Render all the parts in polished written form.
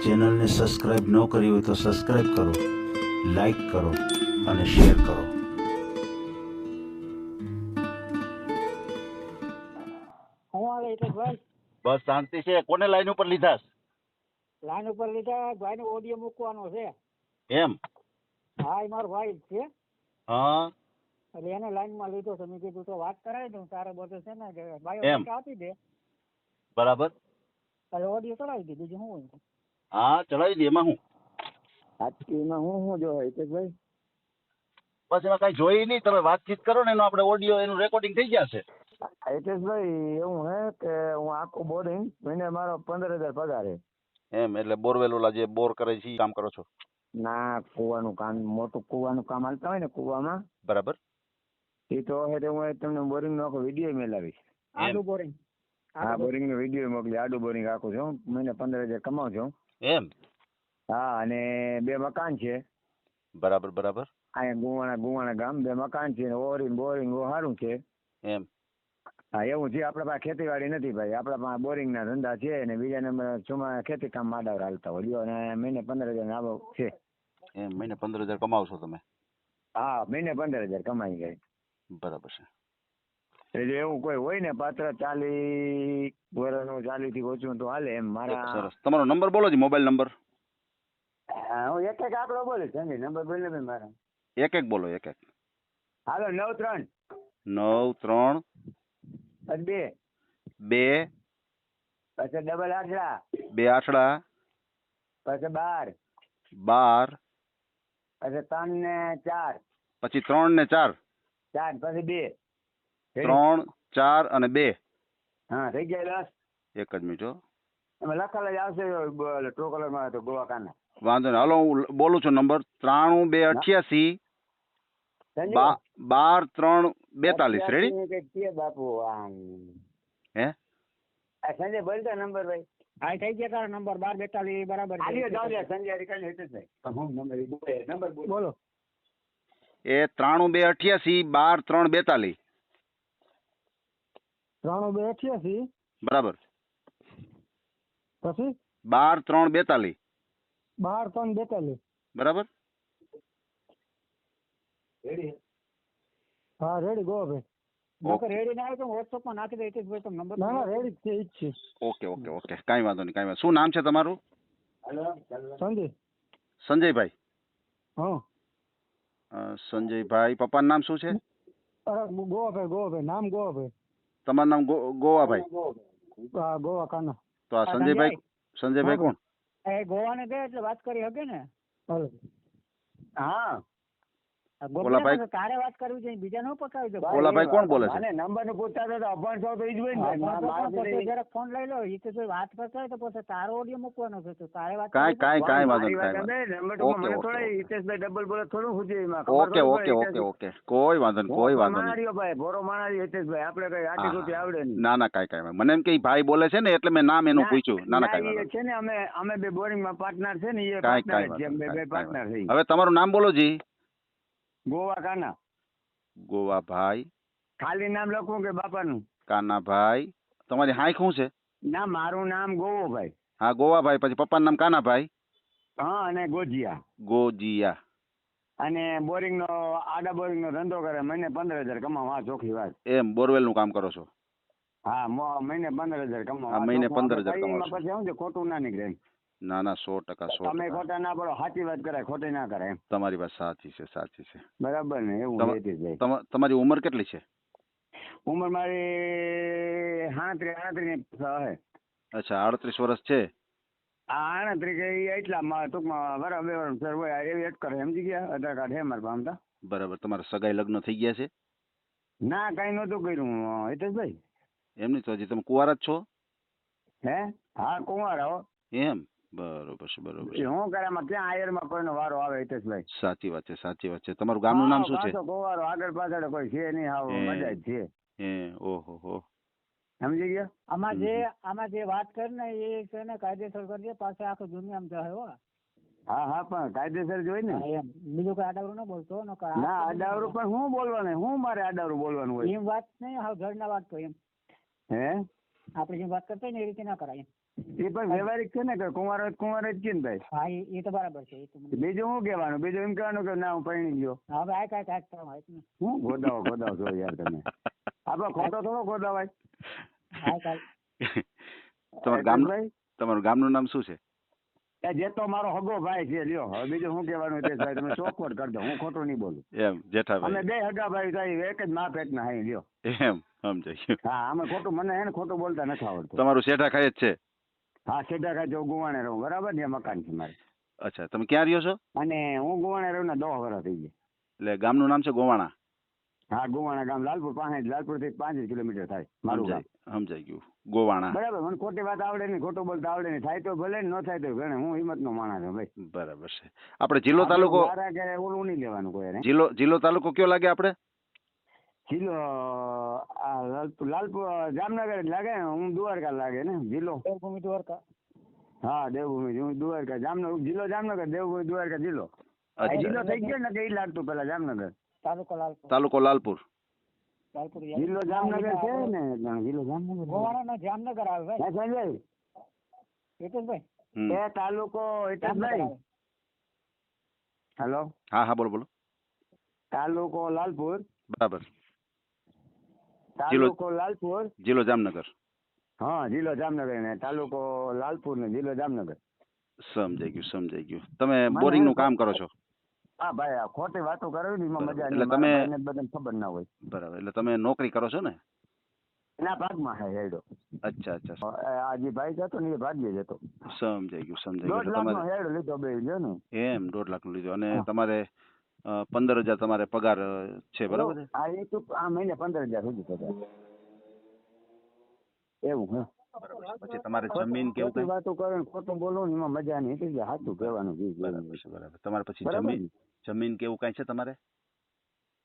ચેનલને સબસ્ક્રાઇબ ન કરી હોય તો સબસ્ક્રાઇબ કરો, લાઈક કરો અને શેર કરો. બસ શાંતિ છે. કોને લાઈન ઉપર લીધા? લાઈન ઉપર લીધા ભાઈ નો ઓડિયો મૂકવાનો છે. એમ? હા, એ મારો ભાઈ જ છે. હા, એટલે એને લાઈન માં લીધો તો મેં કીધું તો વાત કરાવી દઉં. તારે બધું છે ને કે ભાઈઓ એમ. આપી દે બરાબર. એટલે ઓડિયો ચડાવી દે. બીજું શું હોય? હા, ચડાવી દે. એમાં હું એમાં હું જો હિતેશભાઈ બસ એમાં કઈ જોઈ નહીં. તમે વાતચીત કરો ને એનો આપણે ઓડિયો એનું રેકોર્ડિંગ થઈ જશે. હિતેશભાઈ એવું હે કે હું આખું બોરિંગ મહિને મારો 15,000 પગાર છે. એમ એટલે બોરવેલ ઓલા જે બોર કરે છે ઈ કામ કરો છો? ના, કુવાનું કામ, મોટું કુવાનું કામ હાલતા હોય ને કુવામાં, બરાબર. એ તો હવે હું તમને બોરિંગ નો આખો વિડીયો મેલાવીશ. આડું બોરિંગ. હા, બોરિંગ નો વિડીયો મોકલી. આડું બોરિંગ આખું છું. મહિને 15,000 કમાઉં છું. એમ? હા, અને 2 મકાન છે. બરાબર બરાબર. અહીંયા ગુવાણા ગામ 2 મકાન છે. બોરિંગ સારું છે. એમ? હા, એવું છે. આપણા પાસે ખેતીવાડી નથી ભાઈ. આપણા પાસે બોરિંગ ના ધંધા છે ને બીજા નંબર ચુમા ખેતી કામ માડાવર હાલતા હોય. અને મહિને 15,000 આવક છે. એમ મહિને 15,000 કમાવશો તમે? હા, મહિને 15,000 કમાઈ જાય. બરાબર છે. એટલે એવું કોઈ હોય ને પાત્ર 40 વર્ષનું 40 થી ઓછું તો હાલે એમ. મારા સરસ. તમારો નંબર બોલો જી, મોબાઈલ નંબર. હું એક આંકડો બોલીશ. નંબર બોલ ને મારા. એક એક બોલો, એક એક. હાલો, 93 93 2 2 પછી ડબલ 8 2 8 પછી 12 12 પછી 3 ને 4 પછી 3 ને 4 4 પછી 2 3 4 અને 2. હા, થઈ ગયા 10. એક જ મિનિટ હો. એમાં લખેલા જ આવશે ટ્રુ કલર માં તો ગોવા કાના. વાંધો નહીં. હાલો, હું બોલું છું નંબર 93 2 88 12 3 42. રેડી? બાપુ હે સંજય બોલતા નંબર ભાઈ. હા, થઈ ગયા તારો નંબર 12 42 બરાબર. સંજય નંબર બોલો. એ 93 2 88 12 3 42. 9288 બરાબર. પછી 12 3 42. 12 3 42. બરાબર. રેડી? હા, રેડી. ગો ભાઈ. નકર રેડી ના આવે તો WhatsApp માં નાખી દે. હિતેશભાઈ તો નંબર. ના, રેડી છે. ઈ જ છે. Okay okay okay. કાંઈ વાંધો નહીં, કાંઈ વાંધો. શું નામ છે તમારું? સંજય. સંજયભાઈ. હા, સંજયભાઈ. પપ્પાનું નામ શું છે? અરે ગોવાભાઈ. નામ ગોવાભાઈ. તમારું નામ ગોવાભાઈ? હા, ગોવા કાના. તો આ સંજયભાઈ કોણ? એ ગોવાને ગયે એટલે વાત કરી શકે ને. હા, ઓલા ભાઈ તારે વાત કરવી છે, બીજા નો પકાવી દો. ઓલા ભાઈ કોણ બોલે છે? નંબર નું પૂછતા તો અભણ છો તો ઈ જ હોય ને. જરા ફોન લઈ લો. ઈ તો વાત પકાવે તો પછી તારો ઓડિયો મૂકવાનો છે. તો તારે વાત કાંઈ વાંધો નહીં. નંબર તો મને થોડા હિતેશભાઈ ડબલ બોલે થોડું હુજે એમાં. Okay okay okay okay. કોઈ વાંધો નહીં, કોઈ વાંધો નહીં. માણ્યો ભાઈ, ભોરો માણ્યો હિતેશભાઈ. આપણે કઈ આટી તૂટી આવડે નહીં. ના ના, કાંઈ મને એમ કે ઈ ભાઈ બોલે છે ને એટલે મેં નામ એનું પૂછ્યું. ના ના, કાંઈ વાંધો છે ને. અમે બે બોરિંગ માં પાર્ટનર છે ને. એ કાંઈ પાર્ટનર બે પાર્ટનર છે. હવે તમારું નામ બોલો જી. ગોવા કાના. ગોવાભાઈ. ખાલી નામ લખવું કે બાપાનું? કાનાભાઈ. તમારી હાઈક શું છે? ના, મારું નામ ગોવાભાઈ. હા, ગોવાભાઈ. પછી પપ્પાનું નામ કાનાભાઈ. હા, અને ગોજિયા. અને બોરિંગ નો આડા બોરિંગ નો ધંધો કરે. મહિને 15,000 કમાવા. આ ચોખ્ખી વાત. એમ બોરવેલ નું કામ કરો છો? હા, મહિને 15,000 કમાવા. હા, મહિને 15,000 કમાવો છો. પછી શું છે, ખોટું ના નીકળે. ના ના, 100%. તમે ખોટા ના પડો. સાચી વાત કરાય, ખોટી ના કરાય. તમારી વાત સાચી છે. બરાબર ને? એવું. તમારી ઉંમર કેટલી છે? ઉંમર મારી 38 છે. અચ્છા, 38 વર્ષ છે. હા, 38 એટલા ટૂંકમાં બરાબર સર હોય એવી એક કરે. સમજી ગયા? આધાર કાર્ડ છે મારા પામતા. બરાબર. તમારા સગાઈ લગ્ન થઈ ગયા છે? ના, કઈ નતું કર્યું હિતેશભાઈ. એમ નહીં તો હજી તમે કુંવારા જ છો? હે? હા, કુંવારા હો. એમ? બરોબર છે. હું કરે ક્યાં આયરમાં કોઈનો વારો આવે હિતેશભાઈ? સાચી વાત છે. તમારું ગામનું નામ શું છે? કુંવારો આગળ પાછળ કોઈ છે નહીં. આવો મજા જ છે. ઓહો. સમજી ગયા? આમાં જે વાત કરી ને એ છે ને કાયદેસર કરજે. પાછળ આખું દુનિયામાં જાય હો. હા, પણ કાયદેસર જોઈ ને. બીજું કઈ આડાવરું ના બોલતો. ના, આડાવરું પણ હું બોલવાનું? હું મારે આડાવરું બોલવાનું હોય? એમ વાત નહીં. હા, ઘરના વાત તો એમ. હે? આપણે જેમ વાત કરતા ને એ રીતે ના કરાય. એ પણ વ્યવહારિક છે ને કે કુંવારો જ કે ને ભાઈ. હા એ તો બરાબર છે. બીજું શું કહેવાનું? બીજું એમ કહેવાનું કે ના હું પરણી ગયો. હવે આ કાંઈ હું ગોદાવો છો યાર તમે. આપડે ખોટો થોડો ગોદાવાય. તમારું ગામનું નામ શું છે? જે તો મારો હગો ભાઈ છે. લ્યો હવે બીજું શું કહેવાનું તે ભાઈ તમે ચોખવટ કરજો, હું ખોટું નહીં બોલું. એમ જેઠાભાઈ અમે બે હગા ભાઈ થાય એક જ મા પેટના હાઈ. લ્યો એમ સમજાય ગયું. હા અમે ખોટું મને એને ખોટું બોલતા નથી આવડતું. તમારું શેઠા ખાય જ છે? હા શેઠા ખાય જો ગુવાણે રહું બરાબર ને મકાન છે મારે. અચ્છા તમે ક્યાં રહ્યો છો? અને હું ગુવાણે રહું ને 10 વર્ષ થઈ ગયા. એટલે ગામનું નામ છે ગોવાણા? હા ગોવાણા ગામ લાલપુર પાસે. લાલપુર થી 5 કિલોમીટર થાય મારું ગામ. સમજાઈ ગયું ગોવાણા. બરાબર. મને ખોટી વાત આવડે નહીં, ખોટું બોલતા આવડે નહીં. થાય તો ભલે ન થાય તો ગણે. હું હિંમત નો માણસ છું ભાઈ. બરાબર છે. આપણે જિલ્લો તાલુકો ઓલું નહીં લેવાનું કોઈ. જિલ્લો તાલુકો કયો લાગે આપણે? જિલ્લો લાલપુર જામનગર લાગે. હું દ્વારકા લાગે ને જિલ્લો. દેવભૂમિ દ્વારકા. હા દેવભૂમિ હું દ્વારકા. જામનગર જિલ્લો જામનગર, દેવભૂમિ દ્વારકા જિલ્લો. જિલ્લો થઈ ગયો ને કે ઈ લાગતું પેલા જામનગર. તાલુકો લાલપુર. જિલ્લો જામનગર છે ને. જિલ્લો જામનગર ગોવાણાનો જામનગર આવે ભાઈ. સંજય હિતેશભાઈ એ તાલુકો હિતેશભાઈ. હેલો. હા બોલો. તાલુકો લાલપુર. બરાબર. તાલુકો લાલપુર, જિલ્લો જામનગર. હા જિલ્લો જામનગર ને તાલુકો લાલપુર ને જિલ્લો જામનગર. સમજાઈ ગયું. તમે બોરિંગ નું કામ કરો છો? હા ભાઈ આ ખોટી વાતો કરવી એમાં મજા નહીં. એટલે તમે બધાને ખબર ના હોય. બરાબર. એટલે તમે નોકરી કરો છો ને? એના ભાગમાં હે હેડો. અચ્છા. આ જે ભાઈ જતો ને એ ભાગ્ય જતો. સમજાઈ ગયું. 2.5 લાખનો હેડો લીધો બે લ્યો ને. એમ 2.5 લાખ નો લીધો. અને તમારે 15,000 તમારે પગાર છે બરાબર છે? હા એ તો આ મહિને 15,000 સુધી પગાર. એવું હે. પછી તમારે જમીન કેવું કઈ વાતો કરે ખોટું બોલો ને એમાં મજા નહીં. એટલે સાચું કહેવાનું. બરાબર. તમારે પછી જમીન કેવું કઈ છે તમારે?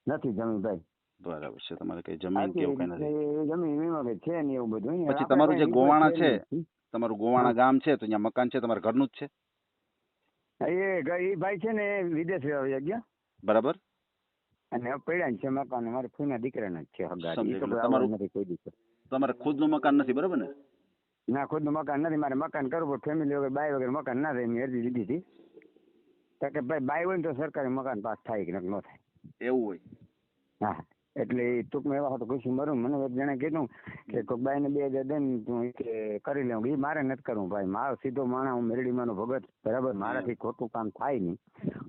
નથી જમીન ભાઈ. બરાબર છે. તમારે કઈ જમીન કેવું કઈ નથી? જમીન વીમા કઈ છે નહીં એવું બધું. પછી તમારું જે ગોવાણા છે, તમારું ગોવાણા ગામ છે તો અહીંયા મકાન છે તમારા ઘરનું જ છે? એ ભાઈ છે ને વિદેશ રહેવા ગયા. બરાબર. અને પડ્યા છે મકાન. મારા ફૂઈના દીકરાના જ છે હગા. તમારું નથી કોઈ દીકરો? તમારે ખુદનું મકાન નથી બરાબર ને? ના ખુદનું મકાન નથી. મારે મકાન કરવું ફેમિલી વગર બાય વગર મકાન ના થાય. મેં અરજી લીધી હતી કે ભાઈ બાય હોય ને તો સરકારી મકાન પાસ થાય કે ન થાય. એવું હોય? હા એટલે ટૂંકમાં એવા હતો ખુશી મરું. મને એક જણે કીધું કે કોઈ બાઈ ને 2,000 દે ને તું કરી લેવું. એ મારે નથી કરવું ભાઈ. મારો સીધો માણસ. હું મેરડીમાં નો ભગત બરાબર. મારાથી ખોટું કામ થાય નહીં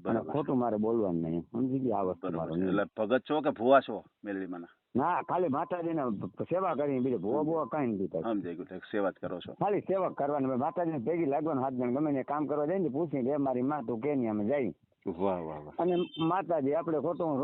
અને ખોટું મારે બોલવાનું નહીં. સમજી ગયા આ વસ્તુ મારો. એટલે ભગત છો કે ભુવા છો મેરડીમાં? ના ખાલી માતાજીને સેવા કરી. બીજું ભૂવા કઈ નથી. સમજાઈ ગયું. સેવા જ કરો છો? ખાલી સેવા કરવાની. માતાજીને ભેગી લાગવાનું. 7 જણ ગમે ને કામ કરવા જાય ને પૂછી લે મારી માં તું કે નહીં અમે જાય. વાહ. અને માતાજી આપણે ખોટું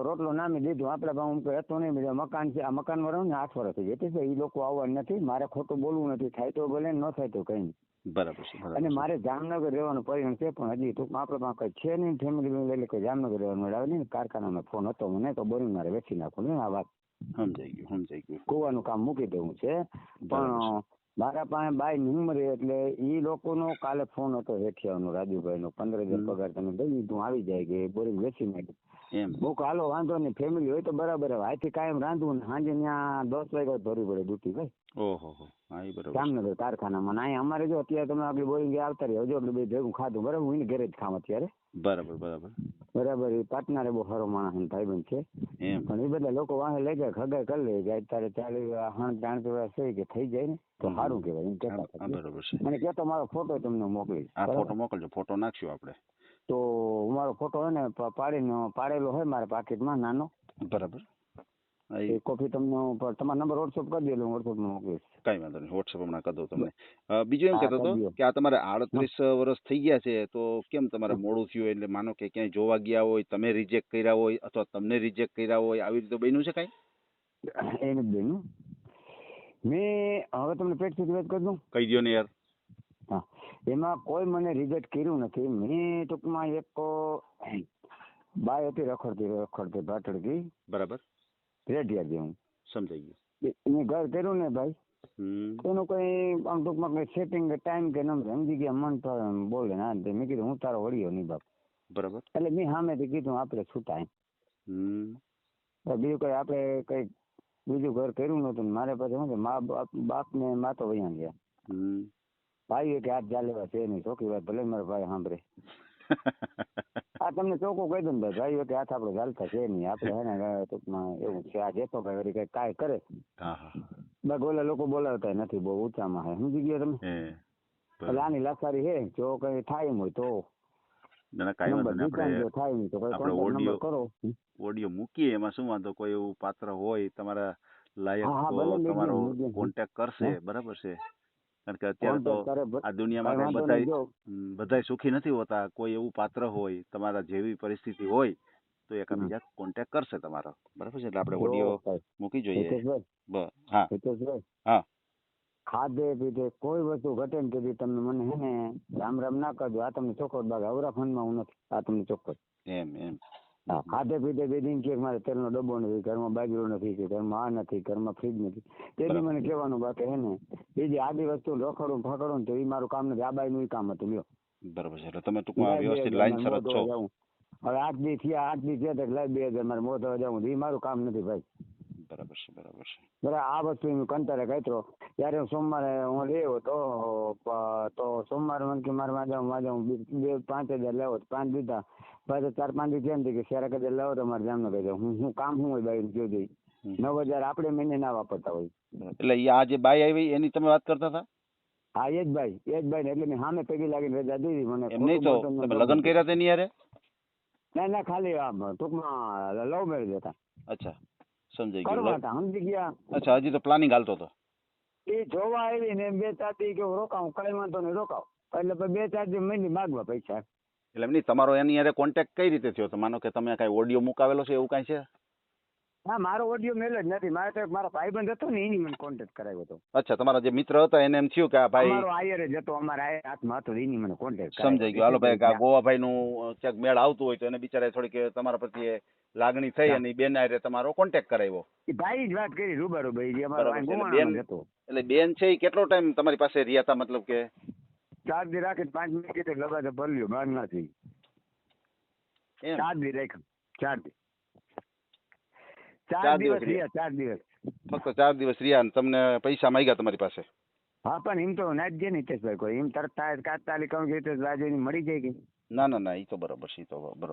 રોટલો નામી દીધું. આપણે હતું નહીં. બીજા મકાન છે. આ મકાનમાં રહું ને 8 વર્ષ થઈ જાય. એટલે એ લોકો આવવાનું નથી. મારે ખોટું બોલવું નથી. થાય તો ભલે ન થાય તો કઈ નહીં. બરાબર છે. અને મારે જામનગર રહેવાનું પરિણામ છે. પણ હજી ટૂંકમાં આપણે પાસે કઈ છે નહીં ફેમિલી. એટલે કોઈ જામનગર રહેવાનું મળે નહીં. કારખાનામાં ફોન હતો મને તો બોરિંગ મારે વેચી નાખું ને આ વાત. સમજાઈ ગયું. કુવાનું કામ મૂકી દેવું છે. પણ મારા પાસે બાય નંબરે એટલે ઈ લોકોનો કાલે ફોન હતો હેઠિયાનો રાજુભાઈ નો 15,000 પગાર તમે દઈ તું આવી જાય કે બોરિંગ વેચી નાખ. બહુ હાલો વાંધો નહીં. ફેમિલી હોય તો બરાબર. અહીંથી કાયમ રાંધવું ને સાંજે ત્યાં 10 વાગ્યા ભરવી પડે ડ્યુટી ભાઈ. ઓહો. જામનગર કારખાનામાં. અહીંયા અમારે જો અત્યારે તમે આગળ બોરિંગ આવતા રહ્યો જો એટલે બે ભેગું ખાધું બરાબર. હું ઘરે જ ખામ અત્યારે. બરાબર. એ પાર્ટનર બહુ સારો માણસ ભાઈબંધ છે. પણ એ બધા લોકો વાહે લઈ જાય ખગાઈ કરી લે કે અત્યારે 40 વર્ષ છે કે થઈ જાય ને તો સારું કહેવાય એમ કહેતા. બરાબર છે. મને કહેતો મારો ફોટો તમને મોકલીશ. ફોટો મોકલજો. ફોટો નાખશું આપણે. તો મારો ફોટો હોય ને પાડેલો હોય મારા પાકીટમાં નાનો. બરાબર. કોપી તમને તમારો નંબર વોટ્સઅપ કરી દે. હું વોટ્સઅપમાં મોકલીશ. કઈ વાંધો નહીં. વોટ્સઅપ હમણાં કરી દઉં તમને. બીજું એમ કહેતો હતો કે આ તમારે 38 વર્ષ થઈ ગયા છે તો કેમ તમારે મોડું થયું? એટલે માનો કે ક્યાંય જોવા ગયા હોય, તમે રિજેક્ટ કર્યા હોય અથવા તમને રિજેક્ટ કર્યા હોય, આવી રીતે બન્યું છે કઈ? એ નથી બન્યું. મેં હવે તમને પેટ સુધી વાત કરી દઉં. કહી દો ને યાર. હા એમાં કોઈ મને રિજેક્ટ કર્યું નથી. મેં ટૂંકમાં એક બાય હતી રખડતી ભાટડકી. બરાબર. રેડિયા જેવું. સમજાઈ ગયું. મેં ઘર કર્યું ને ભાઈ એનું કઈ આમ ટૂંકમાં કઈ સેટિંગ ટાઈમ કે નંબર સમજી ગયા. મન તો બોલે ના. મેં કીધું હું તારો વળ્યો નહીં બાપ. બરાબર. એટલે મેં સામેથી કીધું આપણે છૂટાય. બીજું કઈ આપણે કઈ બીજું ઘર કર્યું નતું. મારે પછી શું છે બાપ ને મા તો વયા ગયા. ભાઈ કે હાથ ચાલેવા છે નહીં, ચોખ્ખી વાત ભલે મારા ભાઈ સાંભળે. આ તમને ચોખ્ખું કહી દઉં ને ભાઈ કે હાથ આપણે ચાલતા છે નહીં, આપણે હે ને ટૂંકમાં એવું છે. આ જેતો ભાઈ કઈ કાંઈ કરે બસ ઓલા લોકો બોલાવતા નથી, બહુ ઊંચામાં હે, સમજી ગયા તમે. એટલે આની લાચારી છે, જો કઈ થાય હોય તો ઓડિયો મૂકીએ, એમાં શું વાંધો? કોઈ એવું પાત્ર હોય તમારા લાયક તો તમારો કોન્ટેક્ટ કરશે, બરાબર છે? કારણ કે અત્યારે તો આ દુનિયામાં બધા સુખી નથી હોતા. કોઈ એવું પાત્ર હોય તમારા જેવી પરિસ્થિતિ હોય તો એકાબીજા કોન્ટેક્ટ કરશે તમારો, બરાબર છે? એટલે આપણે ઓડિયો મૂકી જોઈએ. હા હા, ખાધે પીધે કોઈ વસ્તુ ઘટે ને કે તમે મને હે ને રામ રામ ના કરજો. આ તમને ચોખ્ખો બાગ અવરા ફોનમાં હું નથી, આ તમને ચોખ્ખો એમ એમ. હા, ખાધે પીધે બે દિન કે મારે તેલનો ડબ્બો નથી, ઘરમાં બાજરો નથી, કે ઘરમાં આ નથી, ઘરમાં ફ્રીજ નથી, તે બી મને કહેવાનું. બાકી હે ને બીજી આડી વસ્તુ રખડું ફકડું તો એ મારું કામ નથી, આ બાઈ નું કામ હતું. લ્યો, બરાબર છે. એટલે તમે ટૂંકમાં વ્યવસ્થિત લાઈનસર જ છો. હવે 8 દી થયા લાઈ 2000 મારે મોત જવું, એ મારું કામ નથી ભાઈ. બરાબર છે, બરાબર છે. બરાબર, આ વસ્તુ હું કંટાળે કહેતો ત્યારે સોમવારે હું લેવો તો સોમવારે મને કે મારે વાંચા 5,000 લેવો, 5 દીધા. પછી 4-5 દી એમ કે શેરા કદાચ લેવો તો મારે જામનગર કહી દઉં. હું કામ શું હોય બાઈ જો જઈ 9,000 આપણે મહિને ના વાપરતા હોય. એટલે આ જે બાઈ આવી એની તમે વાત કરતા હતા? હા, એ જ ભાઈ ને. એટલે મેં સામે પૈકી લાગીને રજા દીધી. મને એમ નહીં તો તમે લગ્ન કર્યા હતા એની યારે? ના ખાલી ટૂંકમાં લવ મેરેજ હતા. અચ્છા, સમજાઈ કરવા ગયું. હતા, સમજી ગયા. અચ્છા, હજી તો પ્લાનિંગ હાલતો હતો. એ જોવા આવી ને 2-4 દી કે રોકાવું, કઈ વાંધો નહીં રોકાવ. એટલે 2-4 દી મહિને માગવા પૈસા. એટલે એમ નહીં, તમારો એની યારે કોન્ટેક્ટ કઈ રીતે થયો? માનો કે તમે કઈ ઓડિયો મુકાવેલો છે એવું કઈ છે? ના, મારો ઓડિયો મેલ જ નથી. મારે તો મારો ભાઈબંધ હતો ને એની મને કોન્ટેક્ટ કરાવ્યો હતો. અચ્છા, તમારા જે મિત્ર હતા એને એમ થયું કે આ ભાઈ મારો આયર જ હતો, અમારા આયર હાથમાં હતો, એની મને કોન્ટેક્ટ કરાવ્યો. સમજાઈ ગયો. હાલો ભાઈ, આ ગોવાભાઈ નું ક્યાંક મેળ આવતું હોય તો એને બિચારા થોડીક તમારા પ્રત્યે લાગણી થઈ અને બેન આયરે તમારો કોન્ટેક્ટ કરાવ્યો. એ ભાઈ જ વાત કરી રૂબરૂ ભાઈ, જે અમારો ગોવાનો હતો. એટલે બેન છે એ કેટલો ટાઈમ તમારી પાસે રહ્યા હતા? મતલબ કે 4 દી રાખી 5 મિનિટ લગાડે ભર્યો બહાર નથી. 4 દી રાખ્યું, 4 દી. 4 દિવસ રહ્યા, 4 દિવસ. ફક્ત 4 દિવસ રહ્યા અને તમને પૈસા માંગ્યા તમારી પાસે? હા, પણ એમ તો ના જ ને હિતેશભાઈ, કોઈ એમ તરત તાત્કાલિક કહું કે રાજુ મળી જાય કે ના, એ તો બરોબર છે.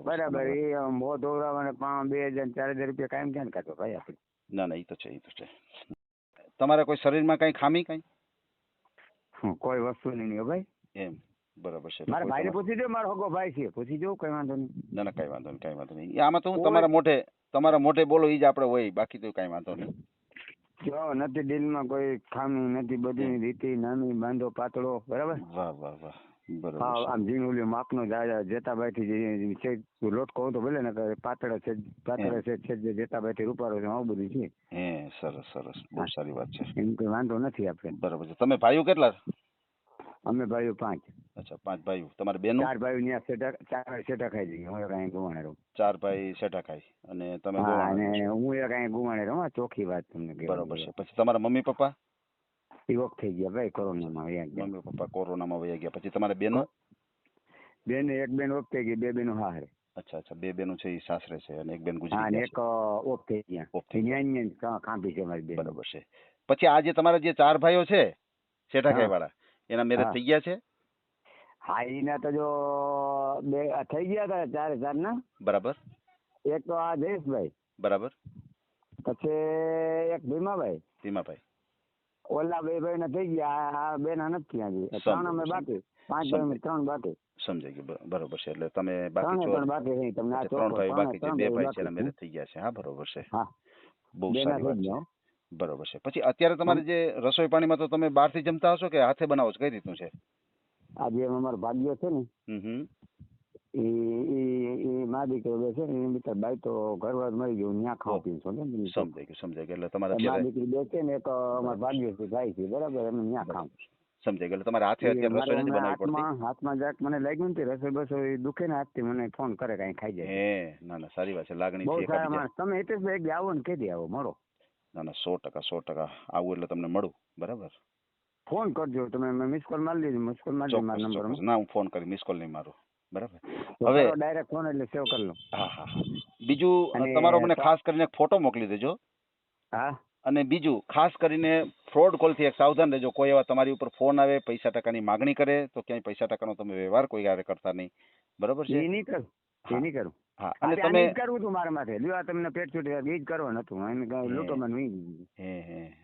બરાબર. એ મોં ધોવડાવવાને 2,000 4,000 રૂપિયા કાયમ ક્યાં કાઢો ભાઈ આપણે? ના, એ તો છે. તમારે કોઈ શરીરમાં કઈ ખામી કઈ? કોઈ વસ્તુ નહીં ભાઈ. એમ, બરાબર છે. મારા ભાઈને પૂછી દો, મારો હગો ભાઈ છે, પૂછી જો, કઈ વાંધો નહીં. ના, કઈ વાંધો નહીં. આમાં તો હું તમારા મોઢે બોલો એ જ આપણે હોય, બાકી તો કઈ વાંધો નહીં. જો નથી દિલમાં કોઈ ખામી નથી, બધી રીતે નાની બાંધો પાતળો. બરાબર. વાહ. બરાબર. આમ ઝીણું માપનો જેતાભાઈ થી છે લોટ કહું તો ભલે ને પાતળા છે જેતાભાઈ થી રૂપારો છે, આવું બધું છે. સરસ, બહુ સારી વાત છે. એમ કઈ વાંધો નથી આપણે. બરાબર છે. તમે ભાઈઓ કેટલા? અમે ભાઈઓ 5. અચ્છા, 5 ભાઈઓ. તમારે બેનો? 4 ભાઈઓ ત્યાં સેટા ખાઈ જઈએ. હું કઈ ગુવાણે રહું. 4 ભાઈ સેટા ખાઈ અને તમે અને હું કઈ ગુવાણે રહું. ચોખ્ખી વાત તમને. બરાબર છે. પછી તમારા મમ્મી પપ્પા? ઓફ થઈ ગયા ભાઈ, કોરોનામાં વયા ગયા. મમ્મી પપ્પા કોરોનામાં વયા ગયા. પછી તમારે બેનો? બેન, એક બેન ઓફ થઈ ગઈ, 2 બેનો હારે. અચ્છા, 2 બેનો છે એ સાસરે છે અને એક બેન ગુજરાત. હા, એક ઓફ થઈ ગયા. ખાંભી છે મારી બેન. બરાબર છે. પછી આ જે તમારા જે 4 ભાઈઓ છે સેઠાખાઈ વાળા, એના મેરેજ થઈ ગયા છે? હા, એના તો જો 2 થઈ ગયા હતા, 4 ના. બરાબર. એક તો આ જયેશભાઈ. બરાબર. પછી એક ભીમાભાઈ. ઓલા 2 ભાઈ ના થઈ ગયા, આ 2 ના નથી થયા. 3 અમે બાકી, 5 ભાઈ 3 બાકી. સમજાઈ ગયું. બરોબર છે. એટલે તમે બાકી 3 બાકી. તમને આ 3 ભાઈ બાકી છે, 2 ભાઈ છે એના મેરેજ થઈ ગયા છે. હા, બરોબર છે. બહુ સારી વાત છે. બરોબર છે. પછી અત્યારે તમારે જે રસોઈ પાણીમાં તો તમે બહારથી જમતા હશો કે હાથે બનાવો છો? કઈ રીતનું છે? આ જે અમારો ભાગ્ય છે ને, એ મારી દીકરી છે ને, એની બાઈ તો ઘરવાર મળી ગયું, ત્યાં ખાવા પીવું છું. સમજાઈ ગયું. એટલે તમારે મારી દીકરી 2 છે ને, એક અમારો ભાગ્ય છે, ભાઈ છે. બરાબર. અમે ત્યાં ખાવું. સમજાઈ ગયું. તમારે હાથે અત્યારે રસોઈ નથી બનાવવી પડતી? હાથમાં જરાક મને લાગ્યું ને રસોઈ બસોઈ દુખે ને હાથથી, મને ફોન કરે કઈ ખાઈ જાય. ના, સારી વાત છે. લાગણી બહુ સારા માણસ. તમે હિતેશભાઈ આવો ને કહી દે, આવો મળો. ના, 100% આવું એટલે તમને મળું. બરાબર. ફોન કરજો તમે, મિસ કોલ મારી લેજો. મિસ કોલ મારી મારા નંબર. ના, હું ફોન કરી, મિસ કોલ નહીં મારું. બરાબર. હવે ડાયરેક્ટ ફોન એટલે સેવ કરી લો. હા. બીજું તમારો મને ખાસ કરીને ફોટો મોકલી દેજો. હા. અને બીજું ખાસ કરીને ફ્રોડ કોલથી એક સાવધાન રહેજો. કોઈ એવા તમારી ઉપર ફોન આવે, પૈસા ટકાની માગણી કરે, તો ક્યાંય પૈસા ટકાનો તમે વ્યવહાર કોઈ હારે કરતા નહીં. બરોબર છે? એ નહીં કરું, એ નહીં કરું. હા. અને અને તમે કરવું હતું મારા માથે, લ્યો આ તમને પેટ છૂટી એ જ કરવાનું હતું. એને કઈ લૂંટો મને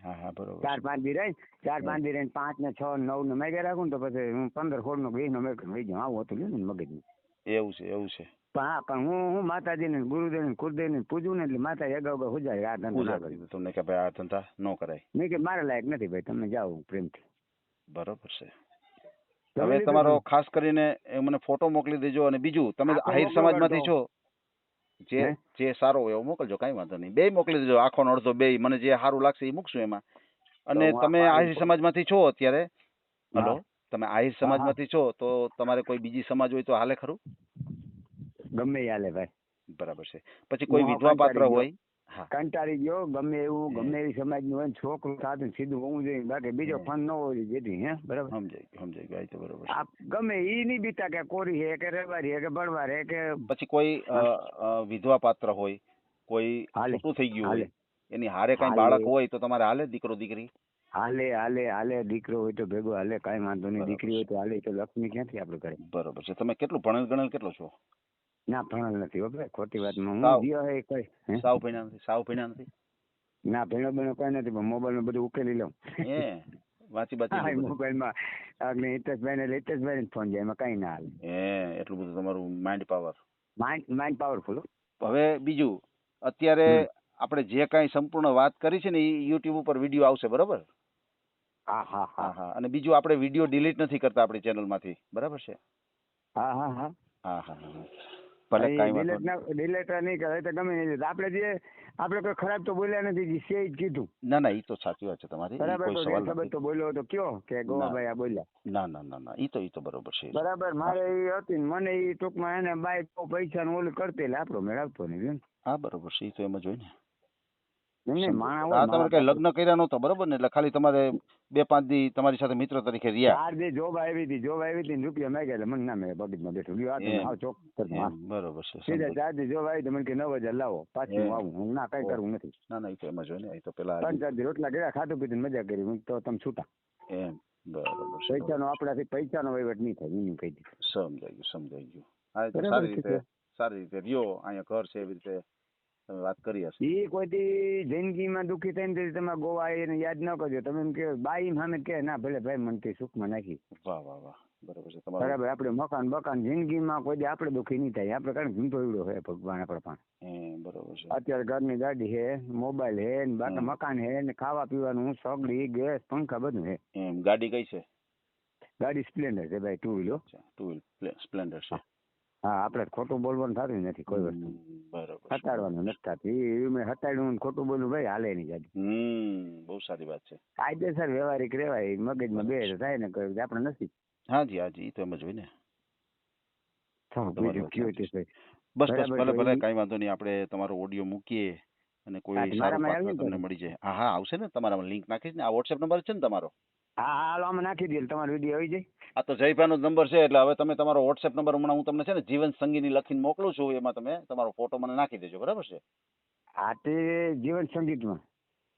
હા હા બરોબર. 4-5 દી રહી, 4-5 દી રહીને 5 ને 6 ને 9 ને મેં રાખું ને તો પછી હું 15-16 નો 20 નો મેં વહી જાઉં. આવું હતું ને મગજમાં. એવું છે, એવું છે. પણ હા, પણ હું માતાજીને, ગુરુદેવને, કુળદેવને પૂજું ને એટલે માતાજી અગાઉ હુજાય આ ધંધો ના કરી. તમને કે ભાઈ આ ધંધા ન કરાય. મેં કે મારા લાયક નથી ભાઈ, તમે જાઓ પ્રેમથી. બરોબર છે. હવે તમારો ખાસ કરીને મને ફોટો મોકલી દેજો. અને બીજું, તમે આહિર સમાજમાંથી છો, જે સારો હોય એવો મોકલજો, કાંઈ વાંધો નહીં. બે મોકલી દેજો, આખો ને અડધો બે, મને જે સારું લાગશે એ મૂકશું એમાં. અને તમે આહિર સમાજમાંથી છો અત્યારે, હલો, તમે આહિર સમાજમાંથી છો તો તમારે કોઈ બીજી સમાજ હોય તો હાલે ખરું? ગમે એ હાલે ભાઈ. બરાબર છે. પછી કોઈ વિધવા પાત્ર હોય, કંટાળી ગયો, ગમે એવું, ગમે એવી સમાજ નું હોય, છોકરું થતું સીધું હોવું જોઈએ, બાકી બીજો ફન ન હોય જેથી. હે બરાબર, સમજાઈ ગયું. તો બરોબર. ગમે ઈ નહીં બીતા કે કોરી હે કે રેવારી હે કે બળવાર હે કે. પછી કોઈ વિધવા પાત્ર હોય, કોઈ ખોટું થઈ ગયું હોય, એની હારે કઈ બાળક હોય તો તમારે હાલે? દીકરો દીકરી હાલે, હાલે, હાલે. દીકરો હોય તો ભેગો હાલે, કઈ વાંધો નહીં. દીકરી હોય તો હાલે. તો લક્ષ્મી ક્યાંથી આપડે કરે. બરોબર છે. તમે કેટલું ભણેલ ગણેલ કેટલો છો? ના, ભણેલ નથી હો ભાઈ, ખોટી વાતમાં હું જીઓ હે કઈ. સાવ ભણ્યા નથી? સાવ ભણ્યા નથી? ના, ભણ્યો બનો કઈ નથી, પણ મોબાઈલ માં બધું ઉકેલી લઉં. વાંચી બાચી મોબાઈલ માં હિતેશભાઈ ફોન જાય, એમાં કઈ ના હાલે. એટલું બધું તમારું માઇન્ડ પાવર. Mind powerful. હવે બીજું, અત્યારે આપણે જે કાંઈ સંપૂર્ણ વાત કરી છે ને એ યુટ્યુબ ઉપર વિડીયો આવશે, બરાબર? હા હા હા હા. અને બીજું, આપણે વિડીયો ડિલીટ નથી કરતા આપણી ચેનલ માંથી, બરાબર છે? હા હા હા હા હા. ભલે કાંઈ વાંધો નહીં. ડિલીટ નહીં કરે તો ગમે નહીં. આપણે કોઈ ખરાબ તો બોલ્યા નથી, છે જ કીધું. ના ના, એ તો સાચી વાત છે તમારી. બરાબર, કોઈ તો બોલ્યો તો કયો કે ગોવાભાઈ આ બોલ્યા. ના ના ના ના, એ તો બરોબર છે. બરાબર. મારે એ હતી ને મને એ ટૂંકમાં એને બાઈક પૈસા નું ઓલું કરતે એટલે આપણો મેળ આવતો નહીં. હા બરોબર છે. એ તો એમ જ હોય ને. તમારે કઈ લગ્ન કર્યા નહોતા, બરોબર ને? એટલે ખાલી તમારે 2-5 દી તમારી સાથે મિત્ર તરીકે રહ્યા. 4 દી જોબ આવી હતી રૂપિયા માંગ્યા એટલે મને ના મેં બગીચમાં બેઠું ગયો. બરોબર છે. સીધા 4 દી જોબ આવી તો મને કે 9000 લાવો, પાછું હું આવું. હું ના કઈ કરવું નથી. ના ના, એ તો એમ જ હોય ને. એ તો પેલા 3-4 દી રોટલા ગયા, ખાધું પીધું મજા કરી, તો તમે છૂટા. એમ બરોબર છે. પૈસાનો આપણાથી પૈસાનો વહીવટ નહીં થાય, એનું કહી દીધું. સમજાઈ ગયું. હા, તો સારી રીતે રહ્યો. અહીંયા ઘર છે, એવી રીતે તમે વાત કરી હશે. એ કોઈ જિંદગીમાં દુઃખી થઈને તમે ગોવા એને યાદ ન કરજો. તમે એમ કે બાઈ સામે કે ના ભલે ભાઈ મને સુખમાં નાખી. વાહ વાહ વાહ. બરોબર છે. બરાબર. આપણે મકાન જિંદગીમાં કોઈ આપણે દુઃખી નહીં થાય. આપણે કારણ ધૂંધો એવડો હોય ભગવાન આપણે પણ. બરોબર છે. અત્યારે ઘરની ગાડી હે, મોબાઈલ હે, બાકી મકાન હે ને ખાવા પીવાનું, સગડી, ગેસ, પંખા બધું હે. ગાડી કઈ છે? ગાડી સ્પ્લેન્ડર છે ભાઈ, 2 વ્હીલર. 2 વ્હીલર સ્પ્લેન્ડર છે. હા, આપણે ખોટું બોલવાનું થતું નથી કોઈ વસ્તુ. બરોબર. હટાડવાનું નથી થતું. એ મેં હટાડ્યું ખોટું બોલું ભાઈ હાલે નહીં ગાડી. બહુ સારી વાત છે. કાયદેસર વ્યવહારિક રેવાય, મગજમાં બે થાય ને આપણે નથી. હાજી હાજી, એ તો એમ જ હોય ને. બસ ભલે કઈ વાંધો નહીં. આપણે તમારો ઓડિયો મૂકીએ અને કોઈ સારું પાત્ર તમને મળી જાય. હા આવશે ને. તમારામાં લિંક નાખીશ ને. આ વોટ્સએપ નંબર છે ને તમારો? હા હાલો, આમાં નાખી દે, તમારો વિડીયો આવી જાય. આ તો જયભાઈનો નંબર છે. એટલે હવે તમે તમારો વોટ્સએપ નંબર હમણાં હું તમને છે ને જીવન સંગીની લખીને મોકલું છું. એમાં તમે તમારો ફોટો મને નાખી દેજો, બરાબર છે? હા, તે જીવન સંગીતમાં.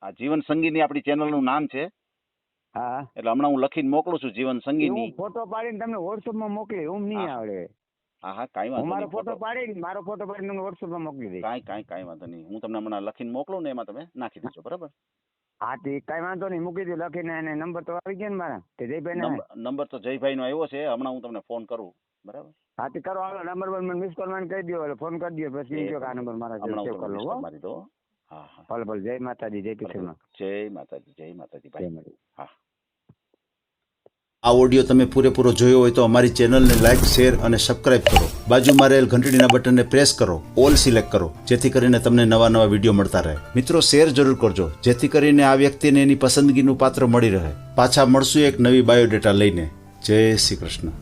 આ જીવન સંગીની આપણી ચેનલનું નામ છે. હા, એટલે હમણાં હું લખીને મોકલું છું જીવન સંગીની. ફોટો પાડીને તમને વોટ્સએપમાં મોકલી. હું નહીં આવડે. હા કાંઈ વાંધો નહીં. મારો ફોટો પાડીને તમને વોટ્સએપમાં મોકલી દઈશ. કાંઈ વાંધો નહીં. હું તમને હમણાં લખીને મોકલું ને એમાં તમે નાખી દેજો, બરાબર? હા, તે કાંઈ વાંધો નહીં, મૂકી દો લખીને. અને નંબર તો આવી ગયા ને મારા? તે જયભાઈ નંબર તો જયભાઈ નો આવ્યો છે. હમણાં હું તમને ફોન કરું, બરાબર? હા, તે કરો. હાલો, નંબર મને મિસ કોલ માં કહી દો, એટલે ફોન કરી દો. પછી આ નંબર મારા સેવ કરી લો. મારી દો. હા ભલે. જય માતાજી, જય પિછળમાં. જય માતાજી ભાઈ. હા. આ ઓડિયો તમે પૂરેપૂરો જોયો હોય તો અમારી ચેનલને લાઇક, શેર અને સબસ્ક્રાઇબ કરો. બાજુમાં રહેલ ઘંટડીના બટનને પ્રેસ કરો, ઓલ સિલેક્ટ કરો, જેથી કરીને તમને નવા વિડીયો મળતા રહે. મિત્રો, શેર જરૂર કરજો, જેથી કરીને આ વ્યક્તિને એની પસંદગીનું પાત્ર મળી રહે. પાછા મળશું એક નવી બાયોડેટા લઈને. જય શ્રી કૃષ્ણ.